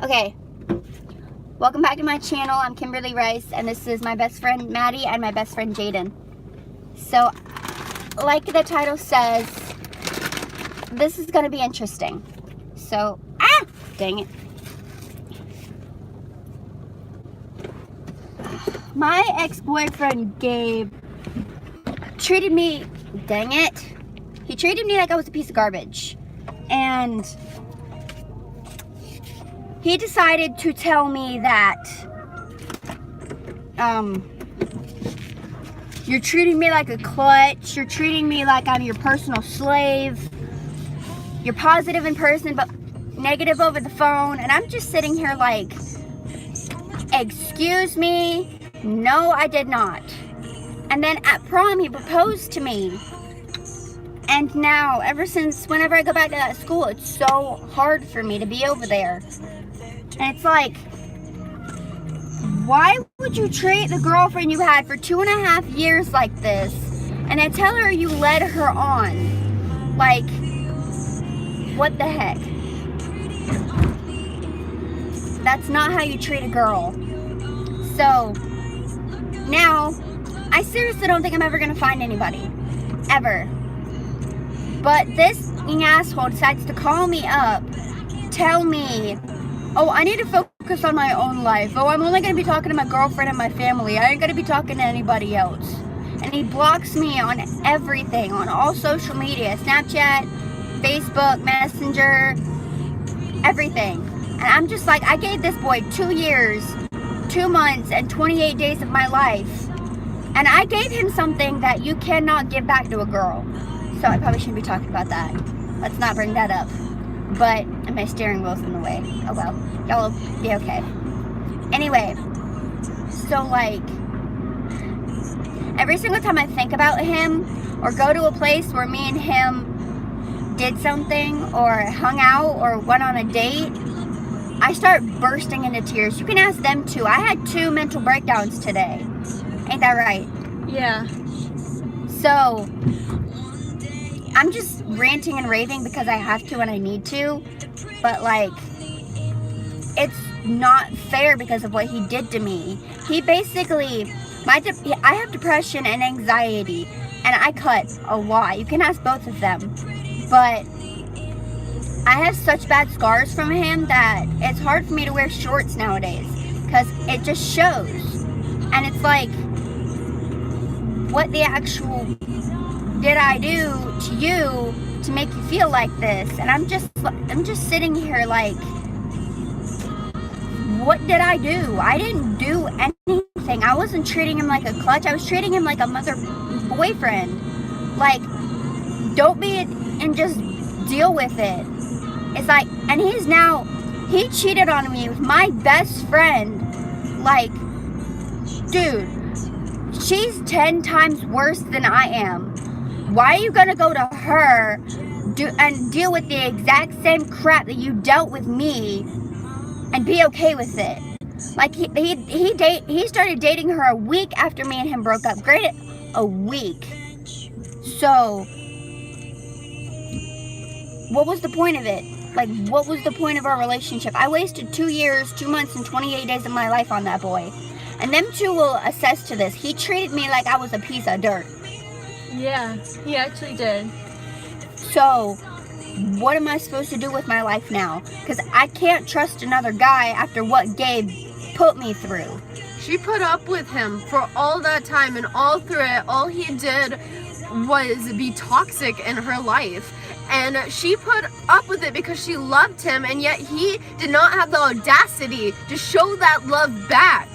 Okay, welcome back to my channel. I'm Kimberly Rice, and this is my best friend Maddie and my best friend Jaden. So, like the title says, this is going to be interesting. So, dang it. My ex-boyfriend Gabe treated me, dang it, he treated me like I was a piece of garbage. And he decided to tell me that, you're treating me like a clutch, you're treating me like I'm your personal slave, you're positive in person but negative over the phone, and I'm just sitting here like, excuse me, no I did not. And then at prom he proposed to me, and now ever since whenever I go back to that school, it's so hard for me to be over there. And it's like, why would you treat the girlfriend you had for 2.5 years like this and then tell her you led her on? Like, what the heck? That's not how you treat a girl. So, now, I seriously don't think I'm ever gonna find anybody. Ever. But this asshole decides to call me up, tell me, oh, I need to focus on my own life. Oh, I'm only going to be talking to my girlfriend and my family. I ain't going to be talking to anybody else. And he blocks me on everything, on all social media, Snapchat, Facebook, Messenger, everything. And I'm just like, I gave this boy 2 years, 2 months, and 28 days of my life. And I gave him something that you cannot give back to a girl. So I probably shouldn't be talking about that. Let's not bring that up. But my steering wheel's in the way. Oh well, y'all will be okay. Anyway, so like, every single time I think about him or go to a place where me and him did something or hung out or went on a date, I start bursting into tears. You can ask them too. I had 2 mental breakdowns today. Ain't that right? Yeah. So, I'm just ranting and raving because I have to and I need to, but like, it's not fair because of what he did to me. He basically, I have depression and anxiety, and I cut a lot. You can ask both of them, but I have such bad scars from him that it's hard for me to wear shorts nowadays because it just shows. And it's like, what the actual did I do to you to make you feel like this? And I'm just sitting here like, what did I do? I didn't do anything. I wasn't treating him like a clutch. I was treating him like a mother boyfriend. Like, don't be it and just deal with it. It's like, and he cheated on me with my best friend. Like, dude, she's 10 times worse than I am. Why are you gonna go to her and deal with the exact same crap that you dealt with me and be okay with it? Like, he started dating her a week after me and him broke up. Granted, a week. So, what was the point of it? Like, what was the point of our relationship? I wasted 2 years, 2 months, and 28 days of my life on that boy. And them two will attest to this. He treated me like I was a piece of dirt. Yeah, he actually did. So, what am I supposed to do with my life now? Because I can't trust another guy after what Gabe put me through. She put up with him for all that time, and all through it, all he did was be toxic in her life. And she put up with it because she loved him, and yet he did not have the audacity to show that love back.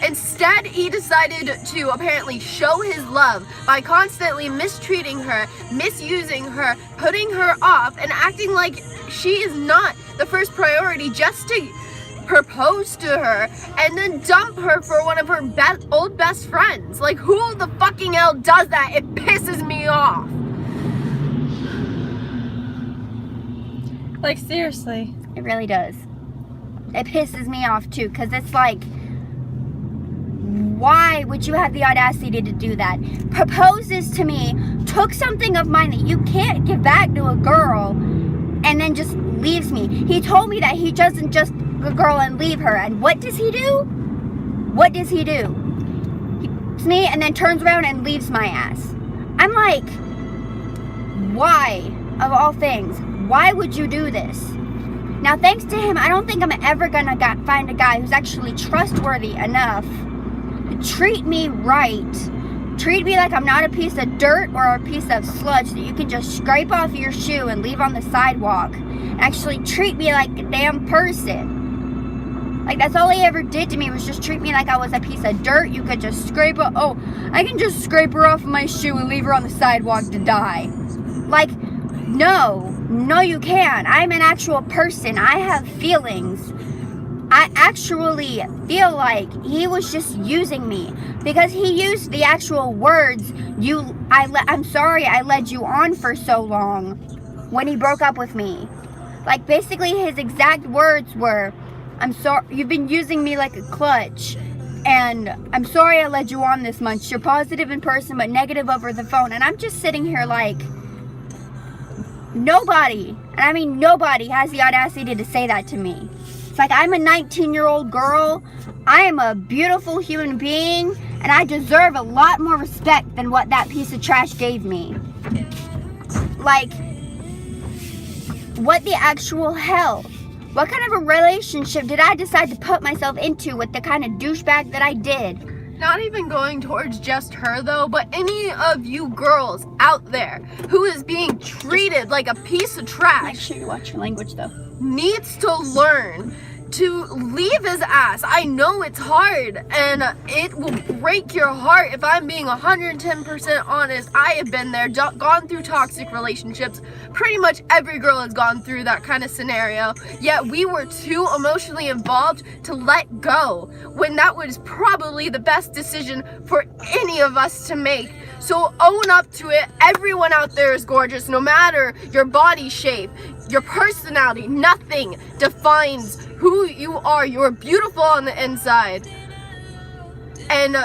Instead, he decided to apparently show his love by constantly mistreating her, misusing her, putting her off, and acting like she is not the first priority just to propose to her and then dump her for one of her old best friends. Like, who the fucking hell does that? It pisses me off. Like, seriously. It really does. It pisses me off too, because it's like, why would you have the audacity to do that? Proposes to me, took something of mine that you can't give back to a girl, and then just leaves me. He told me that he doesn't just girl and leave her. And what does he do? What does he do? He picks me and then turns around and leaves my ass. I'm like, why, of all things, why would you do this? Now, thanks to him, I don't think I'm ever gonna find a guy who's actually trustworthy enough to treat me right. Treat me like I'm not a piece of dirt or a piece of sludge that you can just scrape off your shoe and leave on the sidewalk. Actually treat me like a damn person. Like, that's all he ever did to me, was just treat me like I was a piece of dirt. You could just scrape her. Oh, I can just scrape her off of my shoe and leave her on the sidewalk to die. Like, no, you can't. I'm an actual person. I have feelings. I actually feel like he was just using me, because he used the actual words, I'm sorry I led you on for so long, when he broke up with me. Like, basically his exact words were, I'm sorry, you've been using me like a clutch, and I'm sorry I led you on this much. You're positive in person but negative over the phone. And I'm just sitting here like, nobody, and I mean nobody, has the audacity to say that to me. It's like, I'm a 19-year-old girl. I am a beautiful human being, and I deserve a lot more respect than what that piece of trash gave me. Like, what the actual hell? What kind of a relationship did I decide to put myself into with the kind of douchebag that I did? Not even going towards just her though, but any of you girls out there who is being treated like a piece of trash. Make sure you watch your language though. Needs to learn to leave his ass. I know it's hard and it will break your heart. If I'm being 110% honest, I have been there, gone through toxic relationships. Pretty much every girl has gone through that kind of scenario, yet we were too emotionally involved to let go, when that was probably the best decision for any of us to make. So own up to it. Everyone out there is gorgeous, no matter your body shape, your personality. Nothing defines who you are. You're beautiful on the inside. And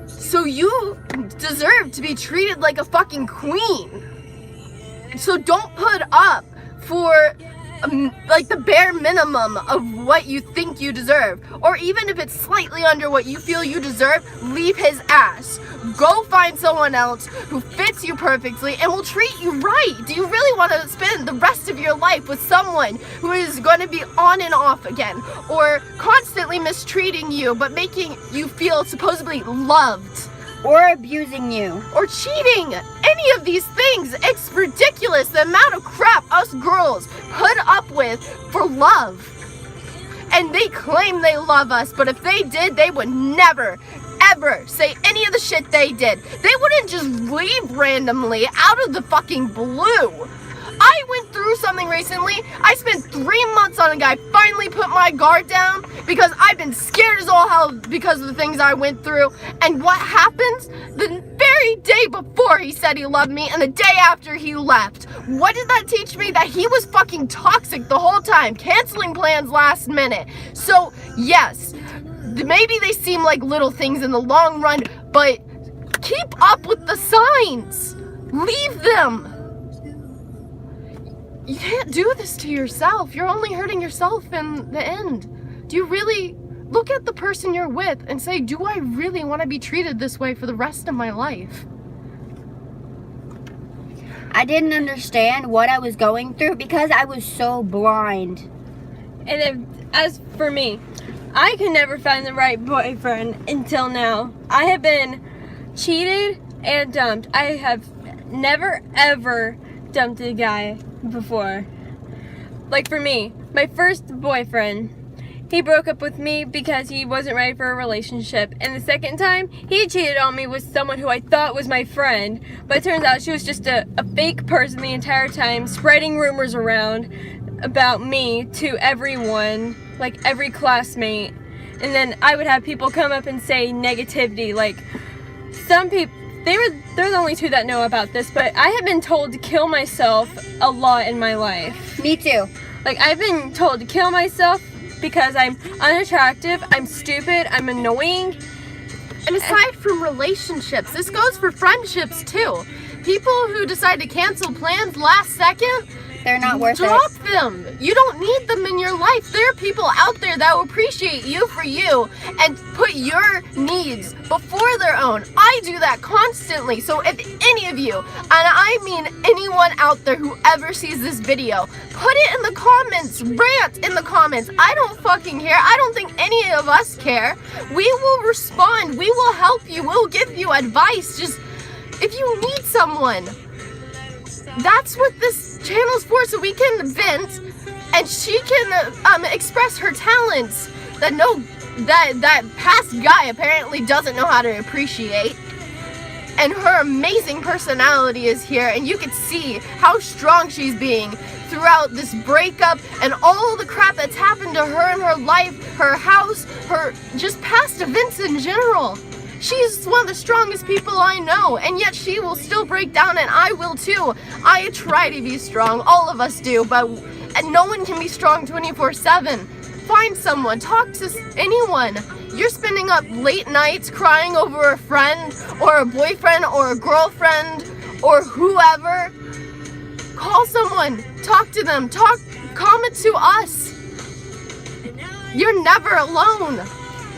so you deserve to be treated like a fucking queen. So don't put up for like the bare minimum of what you think you deserve, or even if it's slightly under what you feel you deserve. Leave his ass. Go find someone else who fits you perfectly and will treat you right. Do you really want to spend the rest of your life with someone who is going to be on and off again, or constantly mistreating you but making you feel supposedly loved, or abusing you, or cheating? Any of these things. It's ridiculous the amount of crap us girls put up with for love. And they claim they love us, but if they did, they would never, ever say any of the shit they did. They wouldn't just leave randomly out of the fucking blue. I went through something recently. I spent 3 months on a guy, finally put my guard down because I've been scared as all hell because of the things I went through. And what happens? The very day before he said he loved me and the day after he left. What did that teach me? That he was fucking toxic the whole time, canceling plans last minute. So yes, maybe they seem like little things in the long run, but keep up with the signs. Leave them. You can't do this to yourself. You're only hurting yourself in the end. Do you really look at the person you're with and say, do I really want to be treated this way for the rest of my life? I didn't understand what I was going through because I was so blind. And then, as for me, I could never find the right boyfriend until now. I have been cheated and dumped. I have never ever dumped a guy before. Like, for me, my first boyfriend, he broke up with me because he wasn't ready for a relationship. And the second time, he cheated on me with someone who I thought was my friend, but it turns out she was just a fake person the entire time, spreading rumors around about me to everyone, like every classmate. And then I would have people come up and say negativity, like some people, they're the only two that know about this, but I have been told to kill myself a lot in my life. Me too. Like, I've been told to kill myself because I'm unattractive, I'm stupid, I'm annoying. And aside from relationships, this goes for friendships too. People who decide to cancel plans last second, They're not worth Drop it. them. You don't need them in your life. There are people out there that will appreciate you for you and put your needs before their own. I do that constantly. So if any of you, and I mean anyone out there who ever sees this video, put it in the comments. Rant in the comments. I don't fucking care. I don't think any of us care. We will respond. We will help you. We'll give you advice. Just if you need someone. That's what this channel's for, so we can vent and she can express her talents that past guy apparently doesn't know how to appreciate. And her amazing personality is here, and you can see how strong she's being throughout this breakup and all the crap that's happened to her in her life, her house, her just past events in general. She's one of the strongest people I know, and yet she will still break down, and I will too. I try to be strong, all of us do, but no one can be strong 24/7. Find someone, talk to anyone. You're spending up late nights crying over a friend, or a boyfriend, or a girlfriend, or whoever. Call someone, talk to them, comment to us. You're never alone,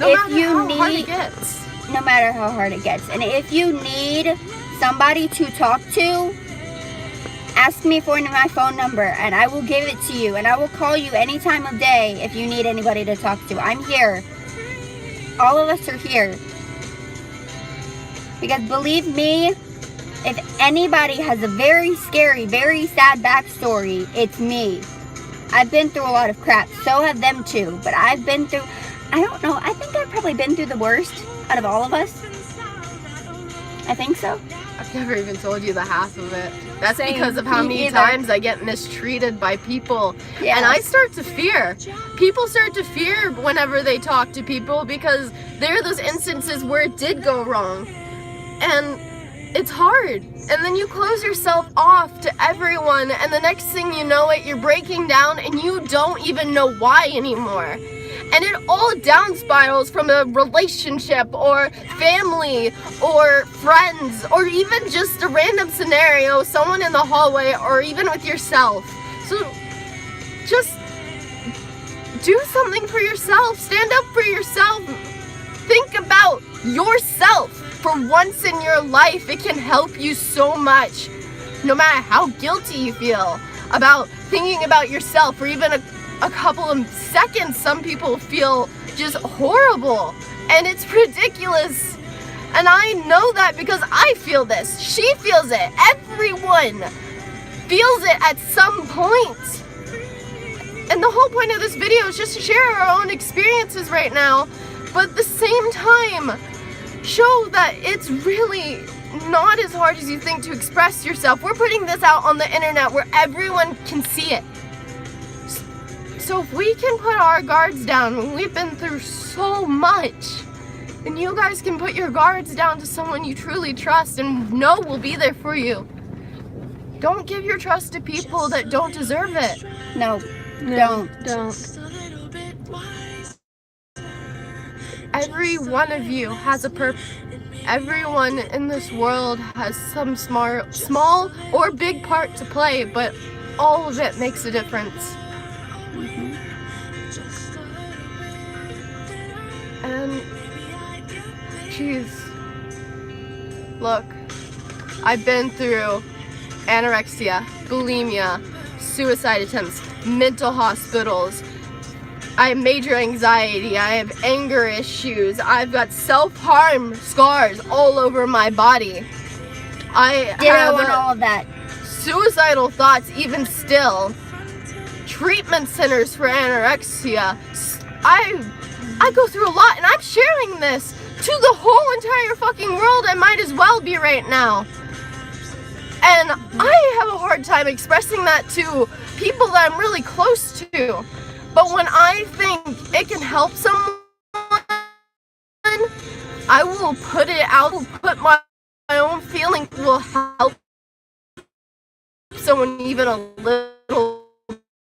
no If matter you how hard need- it gets. No matter how hard it gets. And if you need somebody to talk to, ask me for my phone number and I will give it to you. And I will call you any time of day if you need anybody to talk to. I'm here. All of us are here. Because believe me, if anybody has a very scary, very sad backstory, it's me. I've been through a lot of crap. So have them too. But I've been through, I don't know, I think I've probably been through the worst out of all of us. I think so. I've never even told you the half of it. That's Same. because of how Me many either. times I get mistreated by people. Yeah. And I start to fear. People start to fear whenever they talk to people because there are those instances where it did go wrong. And it's hard. And then you close yourself off to everyone, and the next thing you know it, you're breaking down and you don't even know why anymore. And it all down spirals from a relationship or family or friends or even just a random scenario, someone in the hallway or even with yourself. So just do something for yourself. Stand up for yourself. Think about yourself for once in your life. It can help you so much. No matter how guilty you feel about thinking about yourself, or even a couple of seconds, some people feel just horrible and it's ridiculous. And I know that because I feel this. She feels it. Everyone feels it at some point. And the whole point of this video is just to share our own experiences right now, but at the same time show that it's really not as hard as you think to express yourself. We're putting this out on the internet where everyone can see it. So if we can put our guards down when we've been through so much, then you guys can put your guards down to someone you truly trust and know will be there for you. Don't give your trust to people that don't deserve it. No, Don't. Every one of you has a purpose. Everyone in this world has some small or big part to play, but all of it makes a difference. And, geez, look, I've been through anorexia, bulimia, suicide attempts, mental hospitals. I have major anxiety, I have anger issues, I've got self-harm scars all over my body. I ditto have on all of that. suicidal thoughts even still. Treatment centers for anorexia. I go through a lot, and I'm sharing this to the whole entire fucking world. I might as well be right now. And I have a hard time expressing that to people that I'm really close to. But when I think it can help someone, I will put it out, put my own feeling will help someone even a little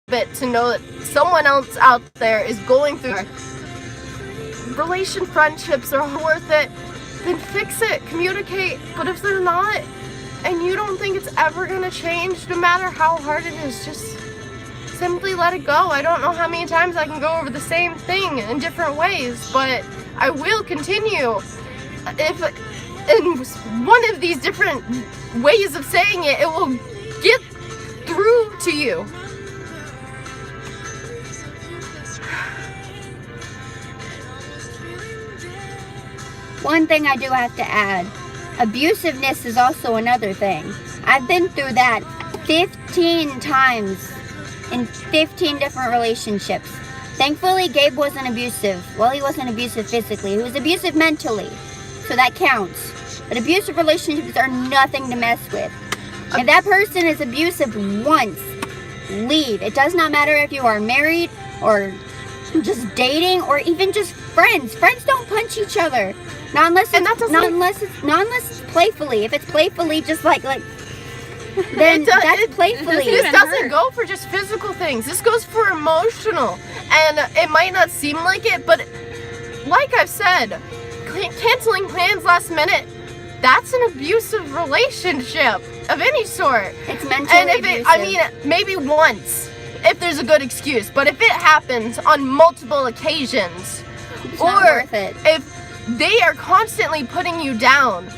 bit to know that someone else out there is going through it. Friendships are worth it, then fix it, communicate. But if they're not, and you don't think it's ever gonna change no matter how hard it is, just simply let it go. I don't know how many times I can go over the same thing in different ways, but I will continue. If in one of these different ways of saying it, it will get through to you. One thing I do have to add, abusiveness is also another thing. I've been through that 15 times in 15 different relationships. Thankfully, Gabe wasn't abusive. Well, he wasn't abusive physically. He was abusive mentally, so that counts. But abusive relationships are nothing to mess with. If that person is abusive once, leave. It does not matter if you are married or just dating or even just friends. Friends don't punch each other. Not unless it's playfully. If it's playfully, just like then that's playfully. This doesn't go for just physical things. This goes for emotional. And it might not seem like it, but like I've said, canceling plans last minute, that's an abusive relationship of any sort. It's mentally abusive. I mean, maybe once, if there's a good excuse. But if it happens on multiple occasions, it's not worth it. If they are constantly putting you down,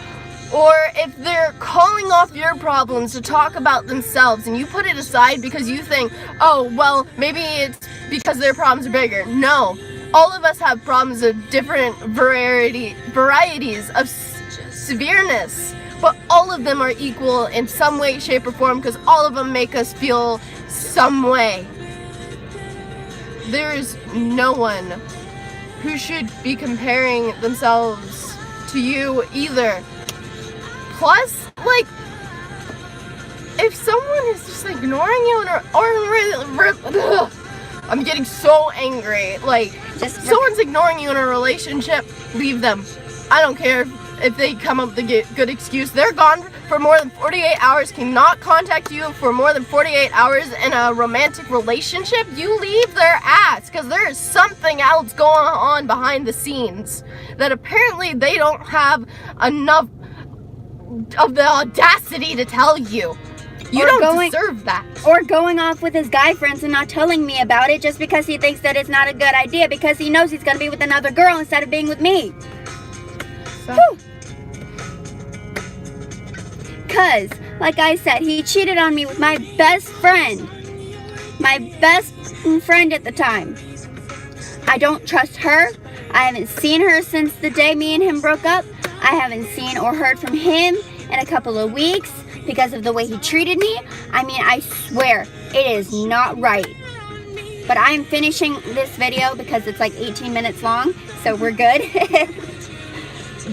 or if they're calling off your problems to talk about themselves and you put it aside because you think, oh, well, maybe it's because their problems are bigger. No, all of us have problems of different varieties of severeness, but all of them are equal in some way, shape, or form because all of them make us feel some way. There is no one who should be comparing themselves to you either. Plus, like, if someone is just ignoring you I'm getting so angry. Like, someone's ignoring you in a relationship, leave them. I don't care if they come up with a good excuse. They're gone for more than 48 hours, cannot contact you for more than 48 hours in a romantic relationship. You leave their ass, because there is something else going on behind the scenes that apparently they don't have enough of the audacity to tell you. You don't deserve that. Or going off with his guy friends and not telling me about it just because he thinks that it's not a good idea because he knows he's going to be with another girl instead of being with me. Because, like I said, he cheated on me with my best friend. My best friend at the time. I don't trust her. I haven't seen her since the day me and him broke up. I haven't seen or heard from him in a couple of weeks because of the way he treated me. I mean, I swear, it is not right. But I'm finishing this video because it's like 18 minutes long, so we're good.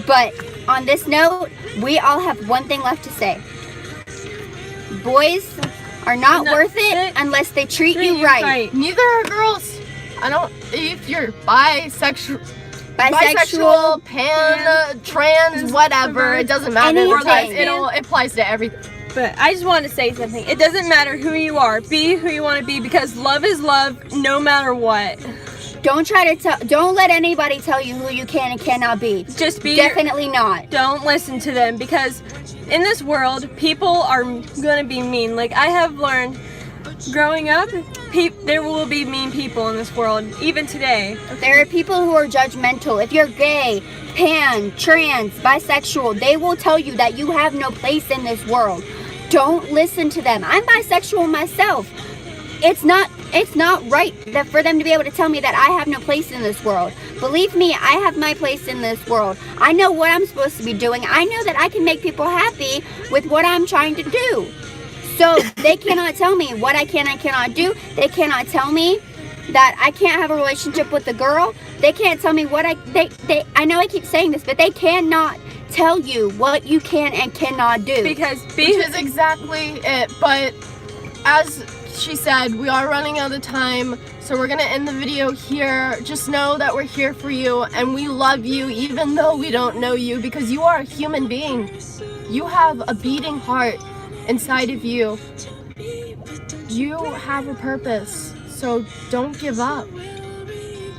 But on this note, we all have one thing left to say. Boys are not worth it unless they treat you right. Neither are girls. If you're bisexual, pan, trans, whatever, it doesn't matter. It applies to everything. But I just want to say something. It doesn't matter who you are. Be who you want to be because love is love no matter what. Don't let anybody tell you who you can and cannot be. Just be. Definitely not. Don't listen to them because in this world, people are going to be mean. Like I have learned growing up, there will be mean people in this world, even today. There are people who are judgmental. If you're gay, pan, trans, bisexual, they will tell you that you have no place in this world. Don't listen to them. I'm bisexual myself. It's not right for them to be able to tell me that I have no place in this world. Believe me, I have my place in this world. I know what I'm supposed to be doing. I know that I can make people happy with what I'm trying to do. So they cannot tell me what I can and cannot do. They cannot tell me that I can't have a relationship with a girl. They can't tell me what I know I keep saying this, but they cannot tell you what you can and cannot do. Which is exactly it. But as she said, we are running out of time, so we're gonna end the video here. Just know that we're here for you and we love you even though we don't know you, because you are a human being. You have a beating heart inside of you. You have a purpose, so don't give up.